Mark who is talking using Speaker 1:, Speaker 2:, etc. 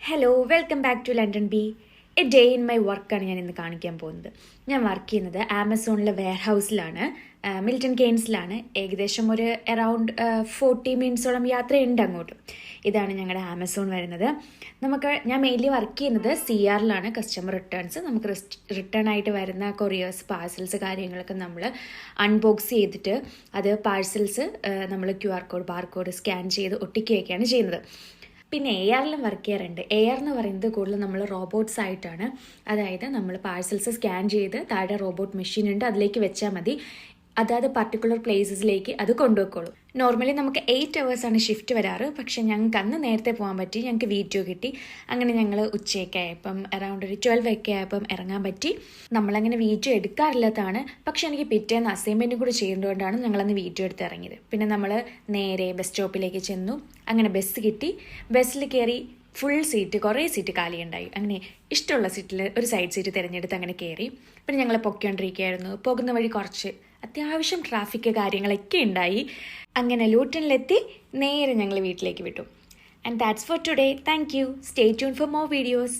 Speaker 1: Hello welcome back to London be a day in my വർക്കാണ് ഞാൻ ഇന്ന് കാണിക്കാൻ പോകുന്നത്. ഞാൻ വർക്ക് ചെയ്യുന്നത് ആമസോണിലെ വെയർ ഹൗസിലാണ്, മിൽട്ടൺ കെയ്ൻസിലാണ്. ഏകദേശം ഒരു അറൗണ്ട് 40 മിനിറ്റ്സോളം യാത്രയുണ്ട് അങ്ങോട്ട്. ഇതാണ് ഞങ്ങളുടെ ആമസോൺ വരുന്നത്. ഞാൻ മെയിൻലി വർക്ക് ചെയ്യുന്നത് CRലാണ്, കസ്റ്റമർ റിട്ടേൺസ്. നമുക്ക് റിട്ടേൺ ആയിട്ട് വരുന്ന കൊറിയേഴ്സ്, പാഴ്സൽസ് കാര്യങ്ങളൊക്കെ നമ്മൾ അൺബോക്സ് ചെയ്തിട്ട് അത് പാഴ്സൽസ് നമ്മൾ QR കോഡ്, ബാർകോഡ് സ്കാൻ ചെയ്ത് ഒട്ടിക്കുകയൊക്കെയാണ് ചെയ്യുന്നത്. പിന്നെ ARലും വർക്ക് ചെയ്യാറുണ്ട്. AR എന്ന് പറയുന്നത് കൂടുതൽ നമ്മൾ റോബോട്ട്സ് ആയിട്ടാണ്. അതായത് നമ്മൾ പാഴ്സൽസ് സ്കാൻ ചെയ്ത് താഴെ റോബോട്ട് മെഷീൻ ഉണ്ട്, അതിലേക്ക് വെച്ചാൽ മതി. അതായത് പർട്ടിക്കുലർ പ്ലേസസിലേക്ക് അത് കൊണ്ടുപോയിക്കോളൂ. നോർമലി നമുക്ക് 8 hours ഷിഫ്റ്റ് വരാറ്. പക്ഷെ ഞങ്ങൾക്ക് അന്ന് നേരത്തെ പോകാൻ പറ്റി, ഞങ്ങൾക്ക് വീഡിയോ കിട്ടി. അങ്ങനെ ഞങ്ങൾ ഉച്ചയൊക്കെ ആയപ്പം അറൗണ്ട് ഒരു 12 ഒക്കെ ആയപ്പം ഇറങ്ങാൻ പറ്റി. നമ്മളങ്ങനെ വീഡിയോ എടുക്കാറില്ലാത്തതാണ്, പക്ഷെ എനിക്ക് പിറ്റേന്ന് അസൈൻമെൻറ്റും കൂടി ചെയ്യുന്നതുകൊണ്ടാണ് ഞങ്ങളന്ന് വീഡിയോ എടുത്ത് ഇറങ്ങിയത്. പിന്നെ നമ്മൾ നേരെ ബസ് സ്റ്റോപ്പിലേക്ക് ചെന്നു. അങ്ങനെ ബസ് കിട്ടി. ബസ്സിൽ കയറി. ഫുൾ സീറ്റ്, കുറേ സീറ്റ് കാലിയുണ്ടായി. അങ്ങനെ ഇഷ്ടമുള്ള സീറ്റിൽ ഒരു സൈഡ് സീറ്റ് തിരഞ്ഞെടുത്ത് അങ്ങനെ കയറി. പിന്നെ ഞങ്ങൾ പൊയ്ക്കൊണ്ടിരിക്കുകയായിരുന്നു. പോകുന്ന വഴി കുറച്ച് അത്യാവശ്യം ട്രാഫിക് കാര്യങ്ങളൊക്കെ ഉണ്ടായി. അങ്ങനെ ലൂട്ടണിലെത്തി നേരെ ഞങ്ങൾ വീട്ടിലേക്ക് വിട്ടു. And that's for today. Thank you. Stay tune for more videos.